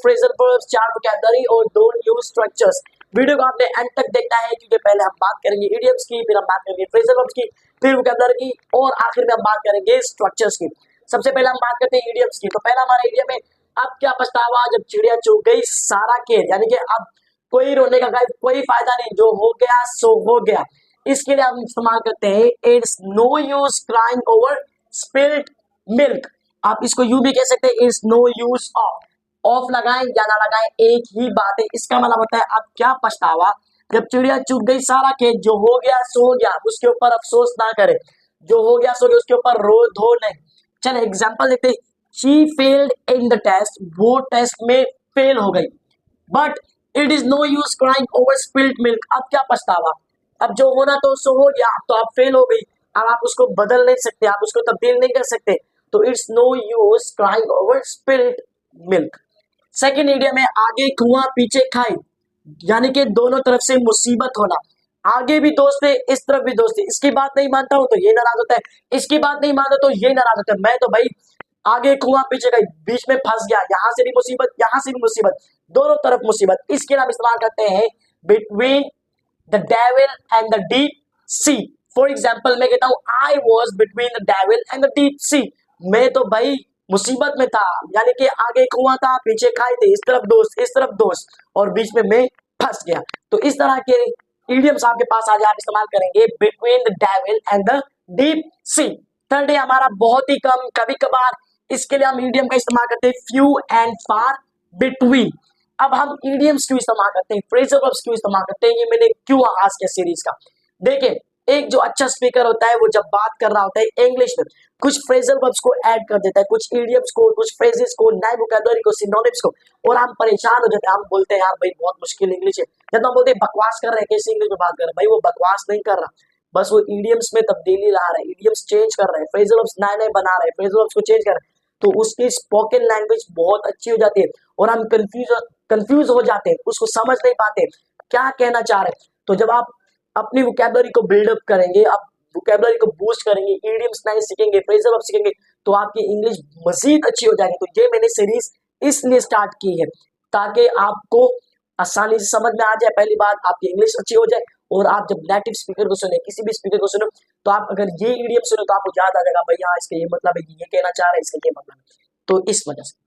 Phrasal verbs, 4 vocabulary और 2 new structures. Video को आपने एंड तक देखना है क्योंकि पहले हम बात करेंगे इडियम्स की, फिर हम बात करेंगे फ्रेजल वर्ब्स की, फिर वोकैबुलरी की और आखिर में हम बात करेंगे स्ट्रक्चर्स की। सबसे पहले हम बात करते हैं इडियम्स की। तो पहला हमारा इडियम है अब क्या पछतावा जब चिड़िया चुग गई सारा खेत, यानी कि अब कोई रोने का कोई फायदा नहीं, जो हो गया सो हो गया। इसके लिए हम इस्तेमाल करते हैं it's no use crying over spilled milk. आप इसको यूं भी कह सकते हैं इट्स नो यूज ऑफ लगाएं या ना लगाएं एक ही बात है। इसका मतलब होता है अब क्या पछतावा जब चिड़िया चुग गई सारा खेत, जो हो गया सो हो गया उसके ऊपर अफसोस ना करे, जो हो गया सो गया उसके ऊपर रो धो नहीं। चले एग्जांपल देखते हैं। She failed in the test, वो टेस्ट में फेल हो गई। But it is no use crying over spilled milk, अब क्या पछतावा, अब जो होना तो सो हो गया, अब तो आप फेल हो गई, अब आप उसको बदल नहीं सकते, आप उसको तब्दील नहीं कर सकते, तो it's no use crying over spilled milk. Second idiom है आगे कुआं पीछे खाई, यानी कि दोनों तरफ से मुसीबत होना। आगे भी दोस्त है, इस तरफ भी दोस्त है, इसकी बात नहीं मानता हूं तो ये नाराज होता है, इसकी बात नहीं मानता तो ये नाराज होता है। मैं तो भाई आगे कुआं पीछे गई, बीच में फंस गया, यहां से भी मुसीबत यहां से भी मुसीबत, दोनों तरफ मुसीबत। इसके लिए हम इस्तेमाल करते हैं between the devil and the deep sea. For example मैं कहता हूं I was between the devil and the deep sea, मैं तो भाई मुसीबत में था, यानी कि आगे कुआं था पीछे खाई थे, इस तरफ दोस्त और बीच में मैं फंस गया। तो इस तरह के इडियम्स आपके पास आज आप इस्तेमाल करेंगे between the devil and the deep sea. Third है हमारा बहुत ही कम कभी कभार, इसके लिए हम इडियम का इस्तेमाल करते हैं फ्यू एंड फार बिटवीन। अब हम इडियम्स क्यों इस्तेमाल करते हैं, फ्रेजल वर्ब्स क्यों इस्तेमाल करते हैं, ये मैंने क्यों आगाज किया सीरीज का। देखिए एक जो अच्छा स्पीकर होता है वो जब बात कर रहा होता है इंग्लिश में कुछ फ्रेजल वर्ब्स को ऐड कर देता है, कुछ इडियम्स को, कुछ फ्रेजेस को, नए वोकैबुलरी को, सिनोनिम्स को, और हम परेशान हो जाते हैं। हम बोलते हैं यार भाई बहुत मुश्किल इंग्लिश है, जब हम बोलते हैं बकवास कर रहे हैं, कैसे इंग्लिश में बात कर रहे हैं, भाई वो बकवास नहीं कर रहा, बस वो इडियम्स में तब्दीली ला रहा है, इडियम्स चेंज कर रहे हैं, फ्रेजल वर्ब्स नए नए बना रहे हैं, फ्रेजल वर्ब्स को चेंज कर रहे हैं, तो उसकी स्पोकन लैंग्वेज बहुत अच्छी हो जाती है और हम कंफ्यूज हो जाते हैं, उसको समझ नहीं पाते क्या कहना चाह रहे हैं। तो जब आप अपनी वोकैबुलरी को बिल्डअप करेंगे, आप वोकैबुलरी को बूस्ट करेंगे, इडियम्स नए सीखेंगे, फ्रेजल वर्ब सीखेंगे, तो आपकी इंग्लिश मजीद अच्छी हो जाएगी। तो ये मैंने सीरीज इसलिए स्टार्ट की है ताकि आपको आसानी से समझ में आ जाए, पहली बात आपकी इंग्लिश अच्छी हो जाए, और आप जब नेटिव स्पीकर को सुने, किसी भी स्पीकर को सुनो, तो आप अगर ये इडियम सुनो तो आपको याद आ जाएगा भाई हाँ इसका ये मतलब है, ये कहना चाह रहे हैं, इसका ये मतलब है। तो इस वजह से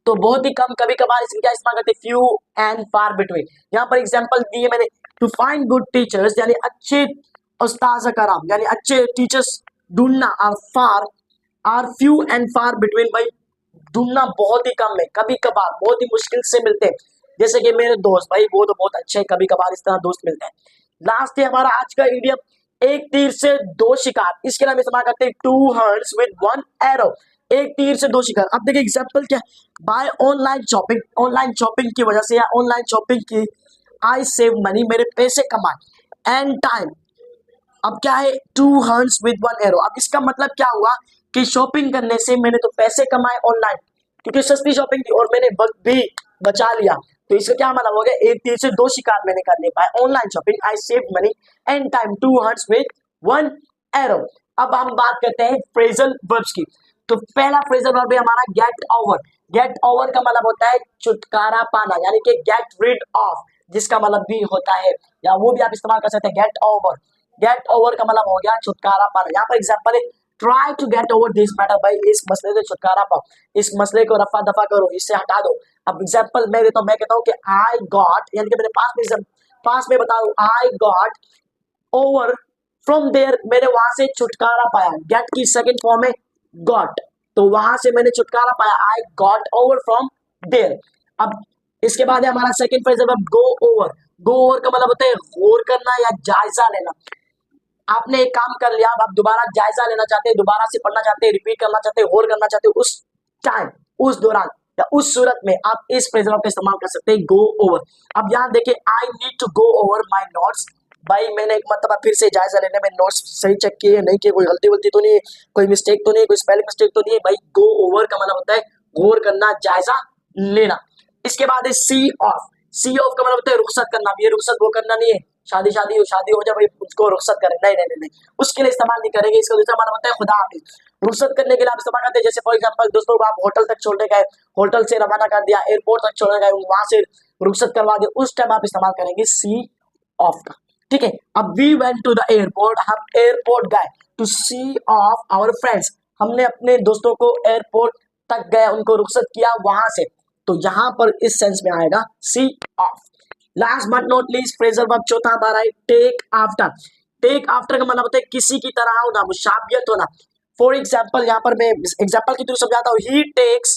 तो बहुत ही कम कभी कभार इसका क्या इस्तेमाल करते हैं, फ्यू एंड फार बिटवीन। यहाँ पर एग्जांपल दिए मैंने, टू फाइंड गुड टीचर्स यानी अच्छे उस्ताद कराम, यानी अच्छे टीचर्स ढूंढना, और far are few and far between, भाई ढूंढना बहुत ही कम है, कभी कभार बहुत ही मुश्किल से मिलते हैं। जैसे कि मेरे दोस्त भाई वो तो बहुत अच्छे हैं, कभी कभार इस तरह दोस्त मिलते हैं। लास्ट है हमारा आज का इडियम एक तीर से दो शिकार, इसके लिए हम इस्तेमाल करते हैं two hearts with one arrow, एक तीर से दो शिकार। अब देखिए एग्जांपल क्या, बाय ऑनलाइन शॉपिंग की वजह से या ऑनलाइन शॉपिंग की आई सेव मनी, मेरे पैसे कमाए, एंड टाइम, अब क्या है two hearts with one arrow. अब इसका मतलब क्या हुआ कि शॉपिंग करने से मैंने तो पैसे कमाए ऑनलाइन क्योंकि सस्ती शॉपिंग थी, और मैंने वक्त भी बचा लिया, तो इसका क्या मतलब हो गया, एक तीर से दो शिकार मैंने कर ले पाए, online shopping, I save money and time, two hearts with one arrow. अब हम बात करते हैं फ्रेजल वर्ब्स की। तो पहला फ्रेजल वर्ब है हमारा गेट ओवर। गेट ओवर का मतलब होता है छुटकारा पाना, यानी कि गेट रिड ऑफ, जिसका मतलब भी होता है, या वो भी आप इस्तेमाल कर सकते हैं गेट ओवर। गेट ओवर का मतलब हो गया छुटकारा पाना। यहाँ पर एग्जांपल है try to get over this matter, भाई इस मसले से छुटकारा पाओ, इस मसले को रफा दफा करो, इससे हटा दो। अब एग्जांपल मैं देता हूँ, मैं कहता हूँ कि आई गॉट, यानी कि मेरे पास में बता रहा हूँ, I got over from there, मैंने वहां से छुटकारा पाया। गेट की सेकंड फॉर्म है गॉट, तो वहां से मैंने छुटकारा पाया, I got over from there. अब इसके बाद है हमारा second phrasal verb go over. Go over का मतलब होता है गौर करना या जायजा लेना। आपने एक काम कर लिया, अब आप दोबारा जायजा लेना चाहते हैं, दोबारा से पढ़ना चाहते हैं, रिपीट करना चाहते हैं, गौर करना चाहते हैं, उस टाइम, उस दौरान या उस सूरत में आप इस फ्रेजल वर्ब का इस्तेमाल कर सकते हैं गो ओवर। अब यहाँ देखिए I need to go over my notes, भाई मैंने एक मतलब फिर से जायजा लेने में नोट्स सही चेक किए नहीं किए, कोई गलती वलती तो नहीं है, कोई मिस्टेक तो नहीं है, कोई स्पेलिंग मिस्टेक तो नहीं है। भाई गो ओवर का मतलब होता है गौर करना, जायजा लेना। इसके बाद है सी ऑफ। सी ऑफ का मतलब होता है रुखसत करना, ये रुखसत वो करना नहीं है, शादी हो जाए भाई उसको रुखसत करें, नहीं नहीं नहीं, उसके लिए इस्तेमाल नहीं करेंगे। इसका दूसरा मतलब होता है खुदा हाफिज। रुखसत करने के लिए आप इस्तेमाल करते हैं। जैसे फॉर एग्जांपल दोस्तों को आप होटल तक छोड़ने गए, होटल से रवाना कर दिया, एयरपोर्ट तक छोड़ने गए, वहां से रुखसत करवा दिया, उस टाइम आप इस्तेमाल करेंगे सी ऑफ का। ठीक है, अब we went to the airport, हम एयरपोर्ट गए to see off our friends, हमने अपने दोस्तों को एयरपोर्ट तक गए, उनको रुखसत किया वहां से, तो यहां पर इस सेंस में आएगा see off. Last but not least phrasal verb चौथा हमारा है टेक आफ्टर। टेक आफ्टर का मतलब होता है किसी की तरह होना, मुशाबियत होना। फॉर एग्जाम्पल यहाँ पर मैं एग्जाम्पल के थ्रू समझाता हूँ। He takes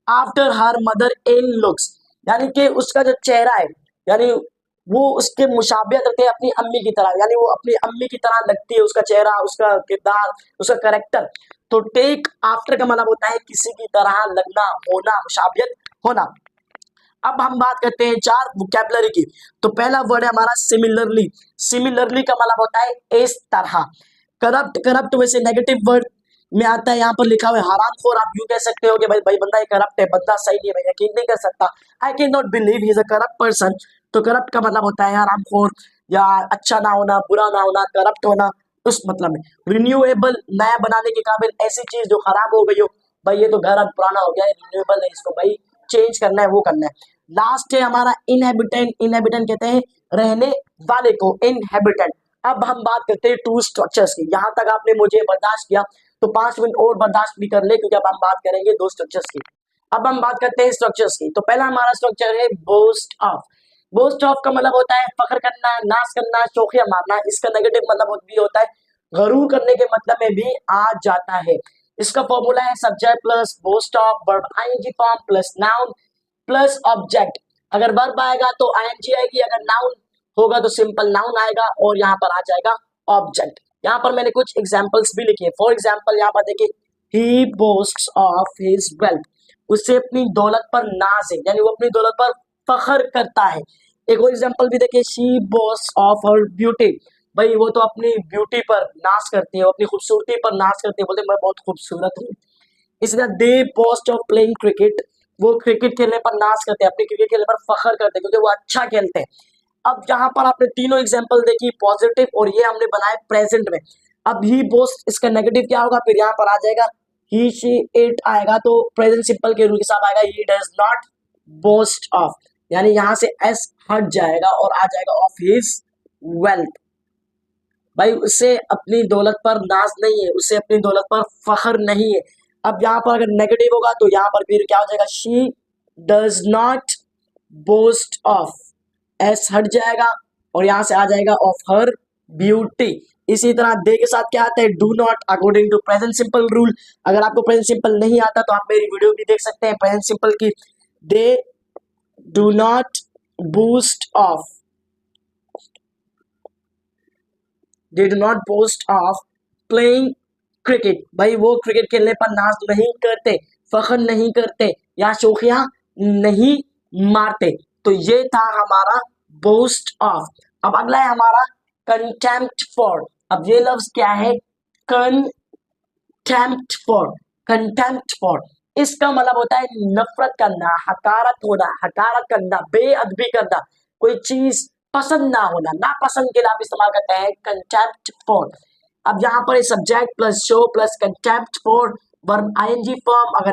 after her mother in looks, यानी कि उसका जो चेहरा है, यानी वो उसके मुशाबियत रखते हैं अपनी अम्मी की तरह, यानी वो अपनी अम्मी की तरह लगती है, उसका चेहरा, उसका किरदार, उसका कैरेक्टर। तो टेक आफ्टर का मतलब होता है किसी की तरह लगना, होना, मुशाबियत होना। अब हम बात करते हैं चार वोकैबुलरी की। तो पहला वर्ड है हमारा सिमिलरली। सिमिलरली का मतलब होता है इस तरह। करप्ट, करप्ट वैसे नेगेटिव वर्ड में आता है, यहाँ पर लिखा हुआ है हरामखोर, आप यूं कह सकते हो कि भाई भाई बंदा ये करप्ट है, बंदा सही नहीं है, मैं यकीन नहीं कर सकता, I can not believe he is a corrupt person. तो करप्ट का मतलब होता है हरामखोर, या अच्छा ना होना, बुरा ना होना, करप्ट होना, उस मतलब में। रिन्यूएबल, नया बनाने के काबिल, ऐसी चीज जो खराब हो गई हो, भाई ये तो घर अब पुराना हो गया है, रिन्यूएबल है, इसको भाई चेंज करना है, वो करना है। लास्ट है हमारा इनहेबिटेंट। इनहेबिटेंट कहते हैं रहने वाले को, इनहेबिटेंट। अब हम बात करते हैं टू स्ट्रक्चर्स की। यहां तक आपने मुझे बर्दाश्त किया तो 5 मिनट और बर्दाश्त भी कर ले, क्योंकि अब हम बात करेंगे दो स्ट्रक्चर्स की। अब हम बात करते हैं स्ट्रक्चर्स की। तो पहला हमारा स्ट्रक्चर है बोस्ट ऑफ। बोस्ट ऑफ का मतलब होता है फख्र करना, नाश करना, शोखिया मारना। इसका नेगेटिव मतलब भी होता है गरूर करने के मतलब में भी आ जाता है। इसका फॉर्मूला है subject plus boast of, verb ING form plus noun plus object. अगर वर्ब आएगा तो आईएनजी आएगी, अगर नाउन होगा तो सिंपल नाउन आएगा, और यहाँ पर आ जाएगा ऑब्जेक्ट। यहाँ पर मैंने कुछ एग्जांपल्स भी लिखे। फॉर एग्जांपल यहाँ पर देखिए, ही बोस्ट्स ऑफ हिज वेल्थ, उससे अपनी दौलत पर नाज है, यानी वो अपनी दौलत पर फख्र करता है। एक और एग्जांपल भी देखिए, शी बोस्ट्स ऑफ हर ब्यूटी, भाई वो तो अपनी ब्यूटी पर नाज करती है, वो अपनी खूबसूरती पर नाज करती है, बोलते मैं बहुत खूबसूरत हूँ। इसलिए दे बोस्ट ऑफ प्लेइंग क्रिकेट, वो क्रिकेट खेलने पर नाज करते हैं, अपने क्रिकेट खेलने पर फख्र करते हैं, क्योंकि वो अच्छा खेलते हैं। अब यहाँ पर आपने तीनों एग्जांपल देखी पॉजिटिव, और ये हमने बनाए प्रेजेंट में। अब ही बोस्ट, इसका नेगेटिव क्या होगा, फिर यहाँ पर आ जाएगा ही शी इट आएगा, तो प्रेजेंट सिंपल के रूल के साथ आएगा he does not boast of, यानी यहाँ से एस हट जाएगा और आ जाएगा ऑफ हिज वेल्थ। भाई उससे अपनी दौलत पर नाज नहीं है, उससे अपनी दौलत पर फख्र नहीं है। अब यहाँ पर अगर नेगेटिव होगा तो यहाँ पर फिर क्या हो जाएगा, she does not boast of, S हट जाएगा और यहाँ से आ जाएगा ऑफ हर ब्यूटी। इसी तरह दे के साथ क्या आता है, do not, according to present simple rule. अगर आपको प्रेजेंट सिंपल नहीं आता तो आप मेरी वीडियो भी देख सकते हैं प्रेजेंट सिंपल की। They do not boost of, they do not boast of playing cricket, भाई वो क्रिकेट खेलने पर नाज नहीं करते, फख्र नहीं करते, या शोखियां नहीं मारते। तो ये था हमारा बोस्ट ऑफ। अब अगला है हमारा कंटेम्प्ट फॉर। अब ये लफ्ज क्या है, कंटेम्प्ट फॉर। कंटेम्प्ट फॉर, इसका मतलब होता है नफरत करना, हकारत होना, हकारत करना, बेअदबी करना, कोई चीज पसंद ना होना, नापसंद के लिए आप इस्तेमाल करते हैं कंटेम्प्ट फॉर। अब यहाँ पर subject plus show plus contempt for, verb ING form, अगर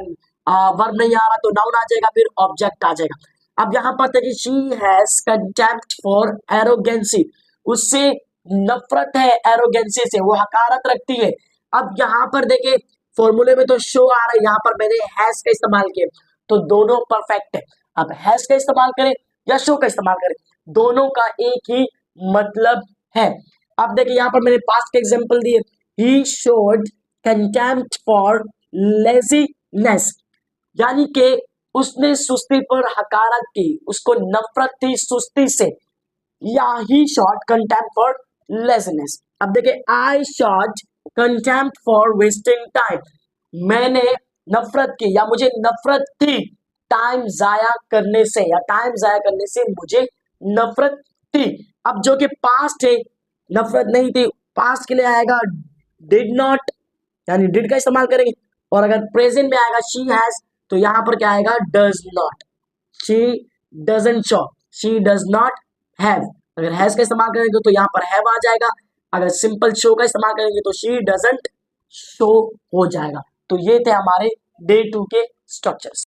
वर्ब नहीं आ रहा तो नाउन आ जाएगा, फिर ऑब्जेक्ट आ जाएगा। अब यहाँ पर देखिए, she has contempt for arrogancy, उससे नफरत है एरोगेंसी से, वो हकारत रखती है। अब यहाँ पर देखिए फॉर्मूले में तो शो आ रहा है, यहाँ पर मैंने हैज का इस्तेमाल किया, तो दोनों परफेक्ट है। अब हैज का इस्तेमाल करें या शो का इस्तेमाल करें, दोनों का एक ही मतलब है। अब देखिए यहाँ पर मैंने पास्ट के एग्जांपल दिए, he showed contempt for laziness, यानी कि उसने सुस्ती पर हकारत की, उसको नफरत थी सुस्ती से, या ही शॉट कंटेम्प्ट फॉर लेजीनेस। अब देखिए, आई shot contempt for wasting time, मैंने नफरत की या मुझे नफरत थी टाइम जाया करने से, या टाइम जाया करने से मुझे नफरत थी। अब जो कि पास्ट है, नफरत नहीं थी, पास्ट के लिए आएगा डिड नॉट, यानी डिड का इस्तेमाल करेंगे। और अगर प्रेजेंट में आएगा शी हैज, तो यहां पर क्या आएगा, does not. She doesn't show, she does not have. अगर हैज का इस्तेमाल करेंगे तो यहाँ पर हैव आ जाएगा। अगर सिंपल शो का इस्तेमाल करेंगे तो शी डजंट शो हो जाएगा। तो ये थे हमारे डे 2 के स्ट्रक्चर्स।